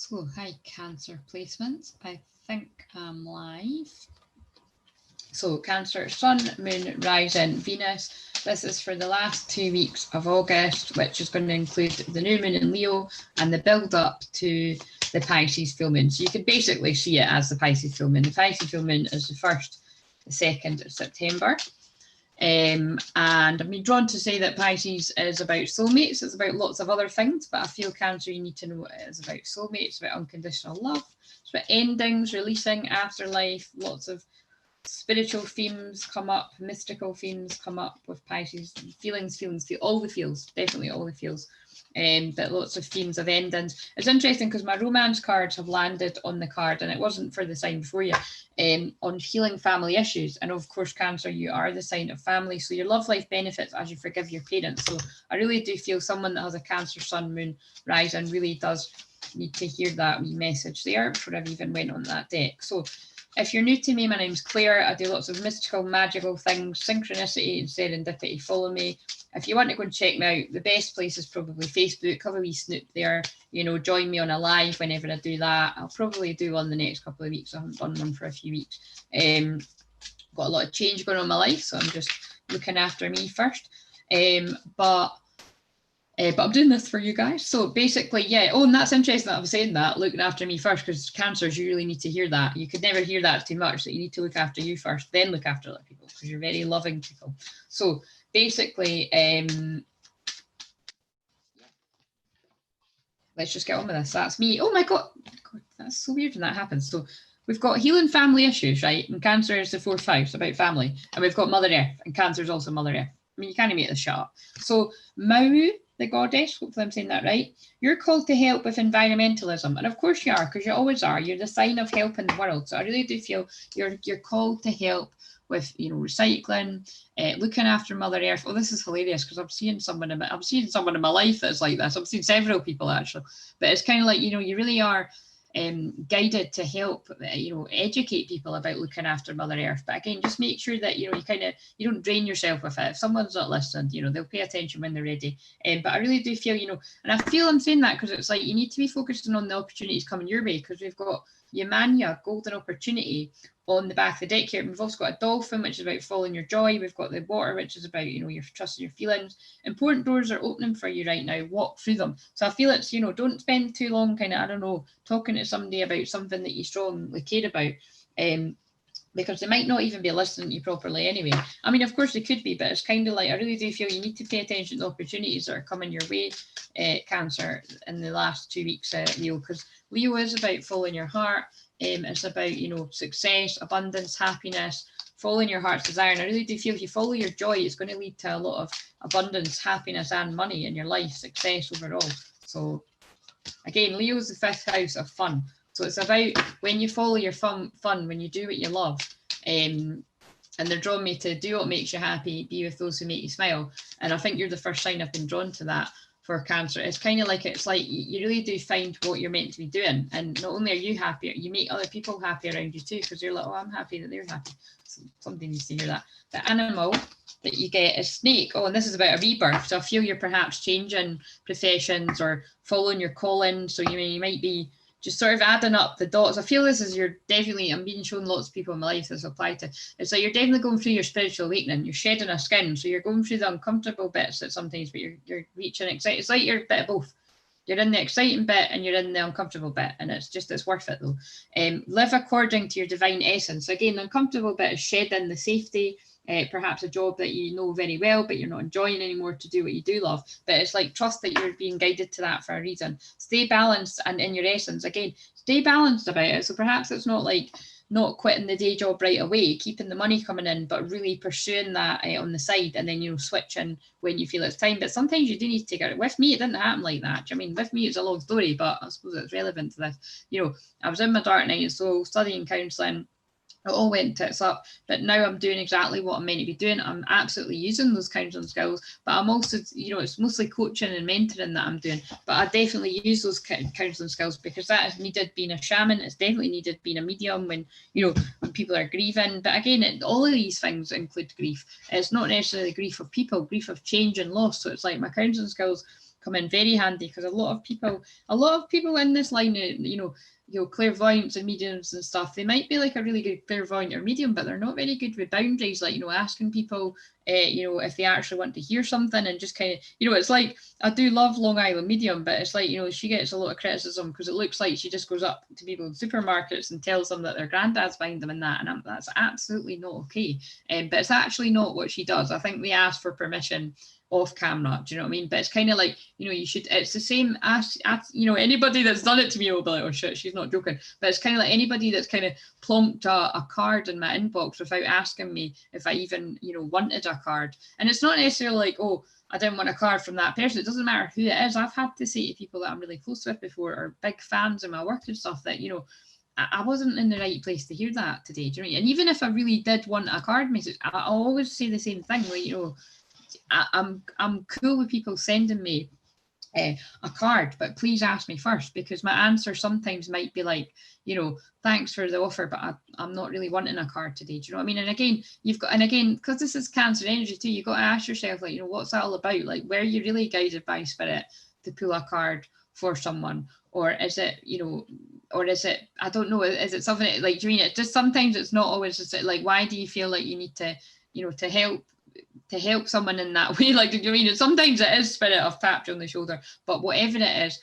So, hi Cancer placements. I think I'm live. So, Cancer, Sun, Moon, Rising, Venus. This is for the last 2 weeks of August, which is going to include the new moon in Leo and the build up to the Pisces full moon. So you could basically see it as the Pisces full moon. The Pisces full moon is the 1st, the 2nd of September. And I've been drawn to say that Pisces is about soulmates. It's about lots of other things, but I feel Cancer, you need to know it is about soulmates, it's about unconditional love, it's about endings, releasing, afterlife, lots of spiritual themes come up, mystical themes come up with Pisces, feelings, all the feels, definitely all the feels. But lots of themes of endings. It's interesting because my romance cards have landed on the card, and it wasn't for the sign before you, on healing family issues. And of course, Cancer, you are the sign of family, so your love life benefits as you forgive your parents. So I really do feel someone that has a Cancer, Sun, Moon, Rising really does need to hear that wee message there before I've even went on that deck. So if you're new to me, my name's Claire. I do lots of mystical, magical things, synchronicity and serendipity. Follow me. If you want to go and check me out, the best place is probably Facebook. Have a wee snoop there. You know, join me on a live whenever I do that. I'll probably do one the next couple of weeks. I haven't done one for a few weeks. Got a lot of change going on in my life, so I'm just looking after me first. But I'm doing this for you guys. So basically, yeah. Oh, and that's interesting that I'm saying that, looking after me first, because Cancers, you really need to hear that. You could never hear that too much, that you need to look after you first, then look after other people, because you're very loving people. So basically, let's just get on with this. That's me. Oh my God, that's so weird when that happens. So we've got healing family issues, right? And Cancer is the 4th house, about family. And we've got Mother Earth, and Cancer is also Mother Earth. I mean, you can't make this shut up. So Mau, the goddess, hopefully I'm saying that right, you're called to help with environmentalism. And of course you are, because you always are. You're the sign of helping the world. So I really do feel you're called to help with, you know, recycling, looking after Mother Earth. Oh, this is hilarious, because I'm seeing someone in my life that's like this. I've seen several people actually, but it's kind of like, you know, you really are guided to help, you know, educate people about looking after Mother Earth. But again, just make sure that, you know, you don't drain yourself with it. If someone's not listening, you know, they'll pay attention when they're ready. But I really do feel, you know, and I feel I'm saying that because it's like you need to be focusing on the opportunities coming your way, because we've got Yemania, golden opportunity, on the back of the deck here. We've also got a dolphin, which is about following your joy. We've got the water, which is about, you know, your trust and your feelings. Important doors are opening for you right now. Walk through them. So I feel it's, you know, don't spend too long kind of, I don't know, talking to somebody about something that you strongly care about, because they might not even be listening to you properly anyway. I mean, of course they could be, but it's kind of like, I really do feel you need to pay attention to the opportunities that are coming your way, Cancer, in the last 2 weeks, Leo, because Leo is about following your heart. It's about, you know, success, abundance, happiness, following your heart's desire. And I really do feel if you follow your joy, it's going to lead to a lot of abundance, happiness, and money in your life, success overall. So again, Leo's the 5th house of fun. So it's about when you follow your fun, when you do what you love. And they're drawing me to do what makes you happy, be with those who make you smile. And I think you're the first sign I've been drawn to that for Cancer. It's kind of like, it's like you really do find what you're meant to be doing. And not only are you happier, you make other people happy around you too, because you're like, oh, I'm happy that they're happy. So somebody needs to hear that. The animal that you get is snake. Oh, and this is about a rebirth. So I feel you're perhaps changing professions or following your calling. So you might be just sort of adding up the dots. I feel this is I'm being shown lots of people in my life this apply to. It's like you're definitely going through your spiritual awakening. You're shedding a skin. So you're going through the uncomfortable bits that sometimes, but you're reaching exciting. It's like you're a bit of both. You're in the exciting bit and you're in the uncomfortable bit, and it's worth it though. Live according to your divine essence. Again, the uncomfortable bit is shedding the safety, perhaps a job that you know very well, but you're not enjoying anymore to do what you do love. But it's like, trust that you're being guided to that for a reason. Stay balanced and in your essence. Again, stay balanced about it. So perhaps it's not like not quitting the day job right away, keeping the money coming in, but really pursuing that on the side, and then, you know, switching when you feel it's time. But sometimes you do need to take it. With me, it didn't happen like that. I mean, with me, it's a long story, but I suppose it's relevant to this. You know, I was in my dark night, so studying counselling, it all went tits up, but now I'm doing exactly what I'm meant to be doing. I'm absolutely using those counselling skills, but I'm also, you know, it's mostly coaching and mentoring that I'm doing, but I definitely use those counselling skills because that is needed being a shaman. It's definitely needed being a medium when, you know, when people are grieving. But again, all of these things include grief. It's not necessarily grief of people, grief of change and loss. So it's like my counselling skills come in very handy, because a lot of people in this line, clairvoyants and mediums and stuff, they might be like a really good clairvoyant or medium, but they're not very good with boundaries, like, asking people, if they actually want to hear something, and just kind of, it's like, I do love Long Island Medium, but it's like, she gets a lot of criticism because it looks like she just goes up to people in supermarkets and tells them that their granddad's behind them and that, and that's absolutely not okay. But it's actually not what she does. I think we ask for permission off camera, do you know what I mean? But it's kind of like, you should, it's the same as anybody that's done it to me will be like, oh shit, she's not joking. But it's kind of like anybody that's kind of plonked a card in my inbox without asking me if I even, wanted a card. And it's not necessarily like, oh, I didn't want a card from that person. It doesn't matter who it is. I've had to say to people that I'm really close with before, or big fans of my work and stuff, that, I wasn't in the right place to hear that today. Do you know what I mean? And even if I really did want a card message, I always say the same thing, like, I'm cool with people sending me a card, but please ask me first, because my answer sometimes might be like, thanks for the offer, but I'm not really wanting a card today. Do you know what I mean? And again, because this is Cancer energy too, you've got to ask yourself, like, what's that all about? Like, were you really guided by spirit to pull a card for someone? Or is it, I don't know, is it something like, do you mean it just, sometimes it's not always just like, why do you feel like you need to, to help someone in that way? Like, do you mean, sometimes it is spirit of tapped you on the shoulder, but whatever it is,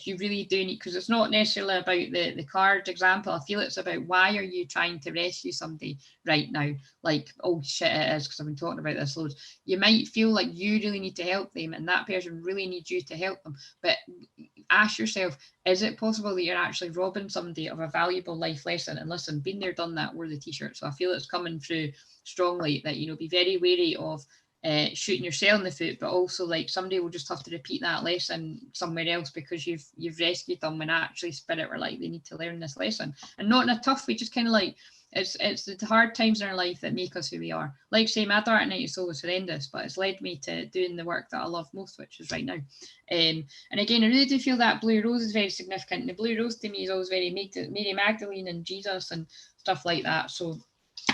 you really do need, because it's not necessarily about the card example. I feel it's about, why are you trying to rescue somebody right now? Like, oh shit, it is, because I've been talking about this loads. You might feel like you really need to help them, and that person really needs you to help them. But ask yourself, is it possible that you're actually robbing somebody of a valuable life lesson? And listen, been there, done that, wore the t-shirt. So I feel it's coming through strongly that, be very wary of shooting yourself in the foot, but also, like, somebody will just have to repeat that lesson somewhere else because you've rescued them, when actually spirit were like, they need to learn this lesson. And not in a tough way, just kind of like, it's the hard times in our life that make us who we are. Like, say, my dark night is always horrendous, but it's led me to doing the work that I love most, which is right now. And again, I really do feel that blue rose is very significant. And the blue rose to me is always very Mary Magdalene and Jesus and stuff like that. So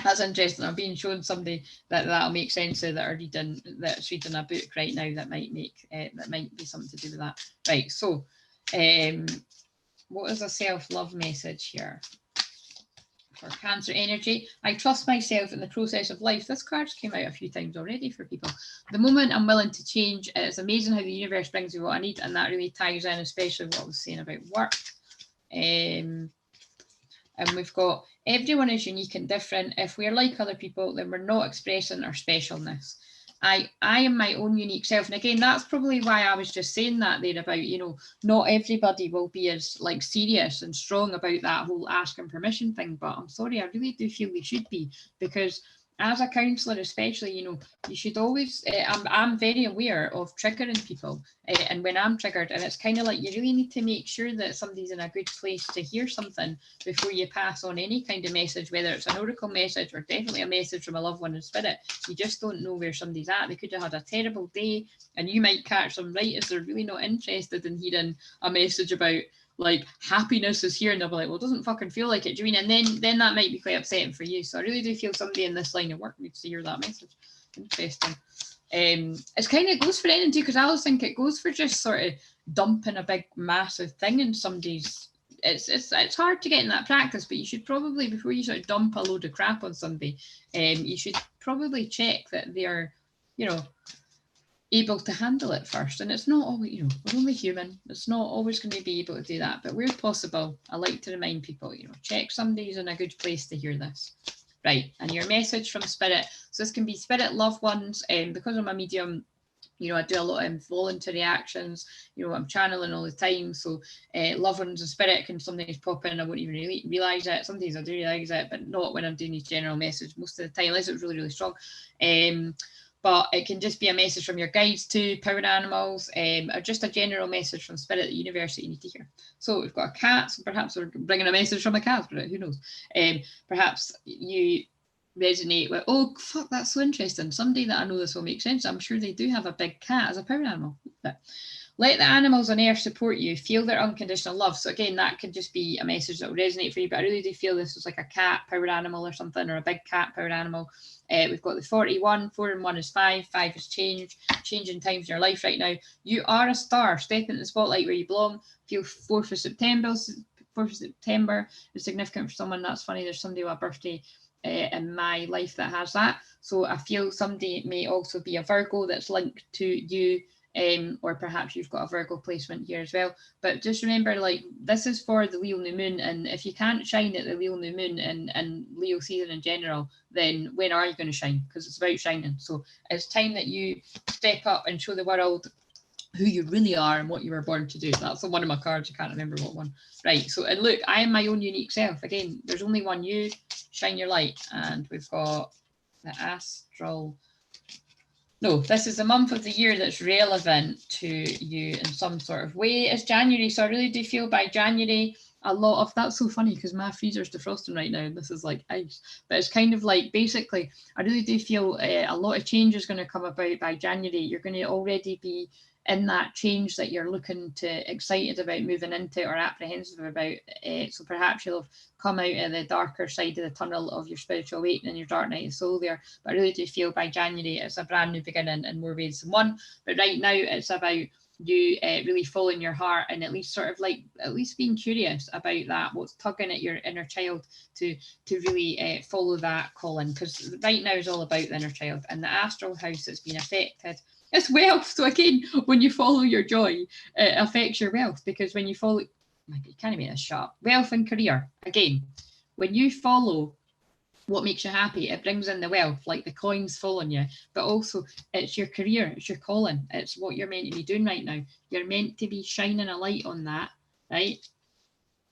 that's interesting. I'm being shown somebody that'll make sense of, that's reading a book right now that might be something to do with that. Right. So, what is a self-love message here for Cancer energy? I trust myself in the process of life. This card's came out a few times already for people. The moment I'm willing to change, it's amazing how the universe brings me what I need, and that really ties in, especially what I was saying about work. And we've got, everyone is unique and different. If we're like other people, then we're not expressing our specialness. I am my own unique self. And again, that's probably why I was just saying that there about, not everybody will be as like serious and strong about that whole asking permission thing. But I'm sorry, I really do feel they should be, because as a counsellor especially, you should always, I'm very aware of triggering people, and when I'm triggered, and it's kind of like, you really need to make sure that somebody's in a good place to hear something before you pass on any kind of message, whether it's an oracle message or definitely a message from a loved one in spirit. You just don't know where somebody's at. They could have had a terrible day, and you might catch them right as they're really not interested in hearing a message about, like, happiness is here, and they'll be like, well, it doesn't fucking feel like it, do you mean? And then that might be quite upsetting for you. So I really do feel somebody in this line of work needs to hear that message. Interesting. It's kind of goes for anything too, because I always think it goes for just sort of dumping a big massive thing in somebody's, it's hard to get in that practice, but you should probably, before you sort of dump a load of crap on somebody, you should probably check that they are, able to handle it first. And it's not always, we're only human. It's not always going to be able to do that, but where possible, I like to remind people, check somebody's in a good place to hear this. Right, and your message from spirit. So this can be spirit, loved ones, and because I'm a medium, I do a lot of voluntary actions. I'm channeling all the time. So loved ones and spirit can sometimes pop in. I won't even really realise it. Sometimes I do realise it, but not when I'm doing these general message most of the time, unless it's really, really strong. But it can just be a message from your guides too, power animals, or just a general message from spirit, the universe that you need to hear. So we've got a cat, so perhaps we're bringing a message from a cat, but who knows? Perhaps you resonate with, oh, fuck, that's so interesting. Someday that I know this will make sense. I'm sure they do have a big cat as a power animal. Let the animals on earth support you. Feel their unconditional love. So again, that could just be a message that will resonate for you. But I really do feel this is like a cat powered animal or something, or a big cat powered animal. We've got the 41. 4 and 1 is 5. 5 is change. Changing times in your life right now. You are a star. Step into the spotlight where you belong. Feel 4th of September. 4th of September is significant for someone. That's funny. There's somebody with a birthday in my life that has that. So I feel somebody may also be a Virgo that's linked to you, or perhaps you've got a Virgo placement here as well. But just remember, like, this is for the Leo new moon, and if you can't shine at the Leo new moon and Leo season in general, then when are you going to shine? Because it's about shining. So it's time that you step up and show the world who you really are and what you were born to do. That's one of my cards. I can't remember what one. Right. So, and look, I am my own unique self. Again, there's only one you. Shine your light. And we've got the astral. No, this is the month of the year that's relevant to you in some sort of way. It's January. So I really do feel by January, a lot of, that's so funny because my freezer's defrosting right now and this is like ice, but it's kind of like, basically, I really do feel a lot of change is going to come about by January. You're going to already be in that change that you're looking to, excited about moving into or apprehensive about. So perhaps you'll have come out of the darker side of the tunnel of your spiritual awakening, your dark night of soul there. But I really do feel by January it's a brand new beginning in more ways than one. But right now it's about you really following your heart and at least sort of like, at least being curious about that, what's tugging at your inner child to really follow that calling. Because right now is all about the inner child, and the astral house that's been affected, it's wealth. So again, when you follow your joy, it affects your wealth, because when you follow, you can't make this shut up. Wealth and career. Again, when you follow what makes you happy, it brings in the wealth, like the coins following you. But also, it's your career, it's your calling, it's what you're meant to be doing right now. You're meant to be shining a light on that, right?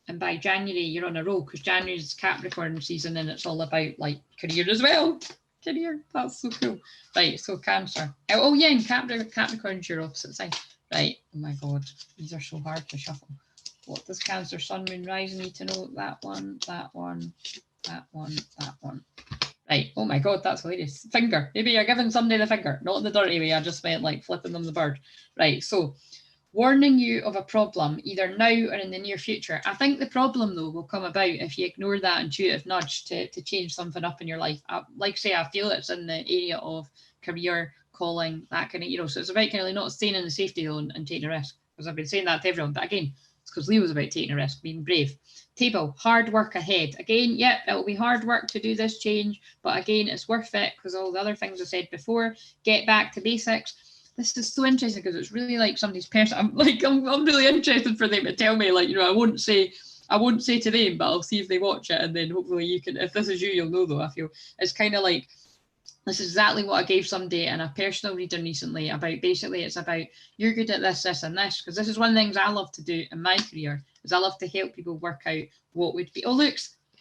And by January, you're on a roll, because January is Capricorn season and it's all about like career as well. Career, that's so cool. Right, so Cancer. Oh yeah, and Capricorn's your opposite side. Right, oh my God, these are so hard to shuffle. What does Cancer, Sun, Moon, Rising need to know? That one, that one, that one, that one. Right, oh my God, that's hilarious. Finger, maybe you're giving somebody the finger, not in the dirty way, I just meant like flipping them the bird. Right, so warning you of a problem, either now or in the near future. I think the problem, though, will come about if you ignore that intuitive nudge to change something up in your life. Like I say, I feel it's in the area of career, calling, that kind of, so it's about kind of like not staying in the safety zone and taking a risk, because I've been saying that to everyone. But again, it's because Leo's about taking a risk, being brave. Table, hard work ahead. Again, yep, it'll be hard work to do this change, but again, it's worth it because all the other things I said before. Get back to basics. This is so interesting because it's really like somebody's person. I'm really interested for them to tell me, like, I won't say to them, but I'll see if they watch it, and then hopefully you can, if this is you, you'll know. Though I feel it's kind of like, this is exactly what I gave somebody in a personal reading recently about, basically it's about, you're good at this, this and this, because this is one of the things I love to do in my career, is I love to help people work out what would be, oh look,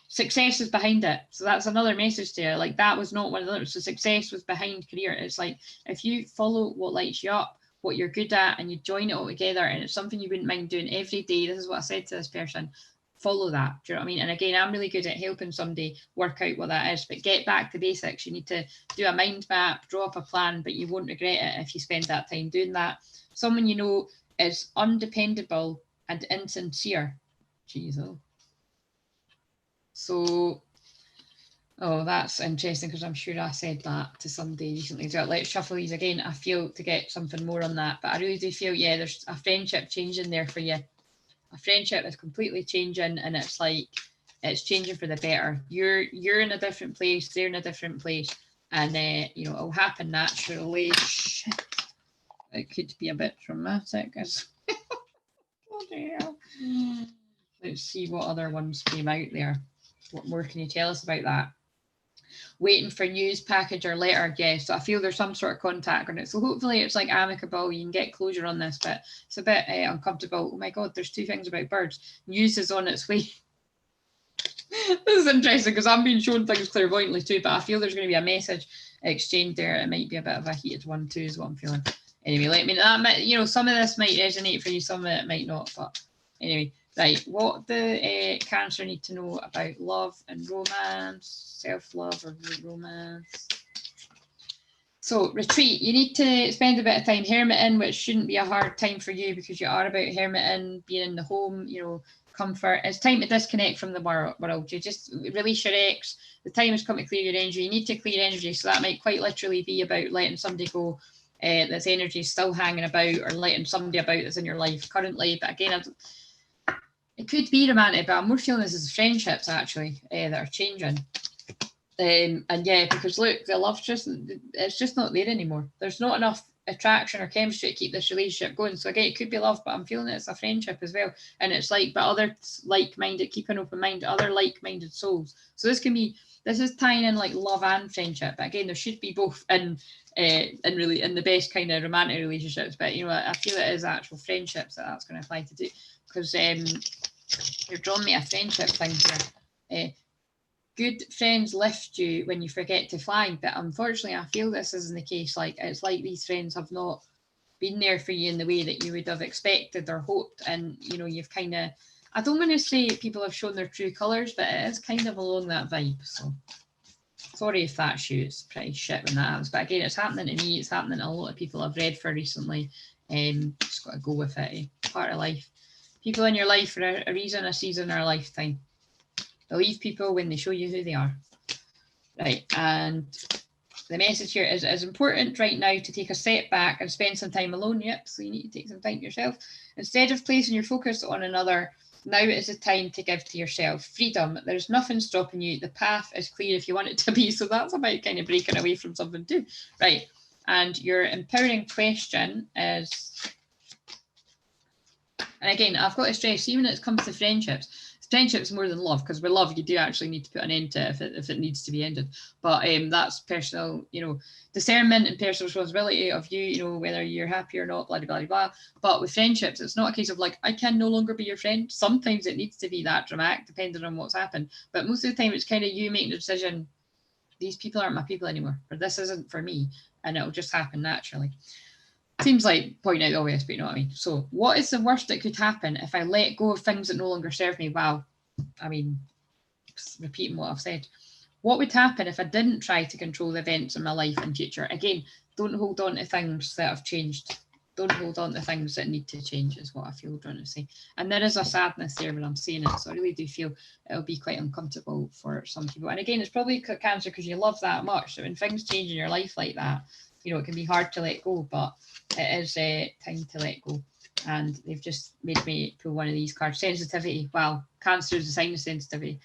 success is behind it. So that's another message to you. Like, that was not one of them. So success was behind career. It's like, if you follow what lights you up, what you're good at, and you join it all together, and it's something you wouldn't mind doing every day, this is what I said to this person, follow that. Do you know what I mean? And again, I'm really good at helping somebody work out what that is, but get back to basics. You need to do a mind map, draw up a plan, but you won't regret it if you spend that time doing that. Someone you know is undependable and insincere. Jeez, So, that's interesting, because I'm sure I said that to somebody recently as well. Let's shuffle these again. I feel to get something more on that, but I really do feel, yeah, there's a friendship changing there for you. A friendship is completely changing, and it's like, it's changing for the better. You're in a different place, they're in a different place, and it'll happen naturally. Shit. It could be a bit traumatic. Bloody hell. Let's see what other ones came out there. What more can you tell us about that? Waiting for news, package or letter. Yes, so I feel there's some sort of contact on it. So hopefully it's like amicable. You can get closure on this, but it's a bit uncomfortable. Oh my God, there's 2 things about birds. News is on its way. This is interesting because I'm being shown things clairvoyantly too, but I feel there's going to be a message exchange there. It might be a bit of a heated one too, is what I'm feeling. Anyway, let me know. That might, some of this might resonate for you, some of it might not. But anyway, right, what the Cancer need to know about love and romance, self-love or romance. So retreat, you need to spend a bit of time hermiting, which shouldn't be a hard time for you because you are about hermiting, being in the home, you know, comfort. It's time to disconnect from the world. You just release your ex. The time has come to clear your energy. You need to clear energy. So that might quite literally be about letting somebody go that's energy still hanging about, or letting somebody about that's in your life currently. But again, it could be romantic, but I'm more feeling this as friendships actually that are changing. And yeah, because look, the love's it's just not there anymore. There's not enough attraction or chemistry to keep this relationship going. So again, it could be love, but I'm feeling it's a friendship as well. And it's like, but other like-minded, keep an open mind, other like-minded souls. So this is tying in like love and friendship. But again, there should be both in really in the best kind of romantic relationships. But you know, I feel it is actual friendships that's going to apply to do, because you're drawing me a friendship thing here. Good friends lift you when you forget to fly, but unfortunately I feel this isn't the case. Like, it's like these friends have not been there for you in the way that you would have expected or hoped, and you know, you've kind of, I don't want to say people have shown their true colours, but it is kind of along that vibe. So sorry if that's you, it's pretty shit when that happens, but again, it's happening to me, it's happening to a lot of people I've read for recently. Just got to go with it, part of life. People in your life for a reason, a season, or a lifetime. Believe people when they show you who they are. Right, and the message here is it's important right now to take a step back and spend some time alone. Yep, so you need to take some time to yourself. Instead of placing your focus on another, now is the time to give to yourself. Freedom, there's nothing stopping you. The path is clear if you want it to be. So that's about kind of breaking away from something too. Right, and your empowering question is, and again, I've got to stress, even when it comes to friendships more than love, because with love you do actually need to put an end to it if it needs to be ended. But that's personal, you know, discernment and personal responsibility of you, you know, whether you're happy or not, blah, blah, blah, blah. But with friendships, it's not a case of like, I can no longer be your friend. Sometimes it needs to be that dramatic, depending on what's happened. But most of the time, it's kind of you making the decision, these people aren't my people anymore, or this isn't for me, and it'll just happen naturally. Seems like pointing out the obvious, but you know what I mean. So what is the worst that could happen if I let go of things that no longer serve me? Wow. I mean, repeating what I've said. What would happen if I didn't try to control the events in my life and future? Again, don't hold on to things that have changed. Don't hold on to things that need to change is what I feel trying to say. And there is a sadness there when I'm saying it. So I really do feel it'll be quite uncomfortable for some people. And again, it's probably Cancer because you love that much. So when things change in your life like that, you know, it can be hard to let go, but it is time to let go. And they've just made me pull one of these cards. Sensitivity. Wow, Cancer is a sign of sensitivity.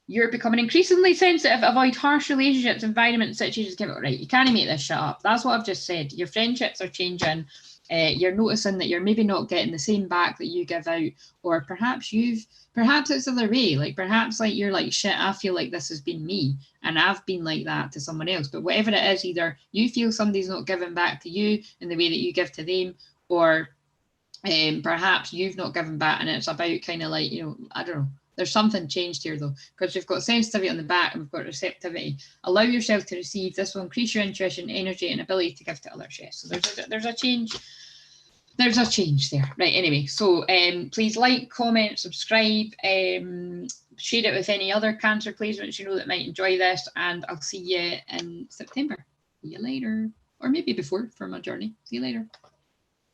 You're becoming increasingly sensitive. Avoid harsh relationships, environments, situations. Right, you can't make this shut up. That's what I've just said. Your friendships are changing. You're noticing that you're maybe not getting the same back that you give out, or perhaps it's the other way. Like perhaps like you're like, shit, I feel like this has been me and I've been like that to someone else. But whatever it is, either you feel somebody's not giving back to you in the way that you give to them, or perhaps you've not given back, and it's about kind of like, you know, I don't know. There's something changed here though, because we've got sensitivity on the back and we've got receptivity. Allow yourself to receive. This will increase your intuition, energy, and ability to give to others. Yes, so there's a change. There's a change there. Right, anyway, so please like, comment, subscribe, share it with any other Cancer clairsentients you know that might enjoy this, and I'll see you in September. See you later. Or maybe before for my journey. See you later.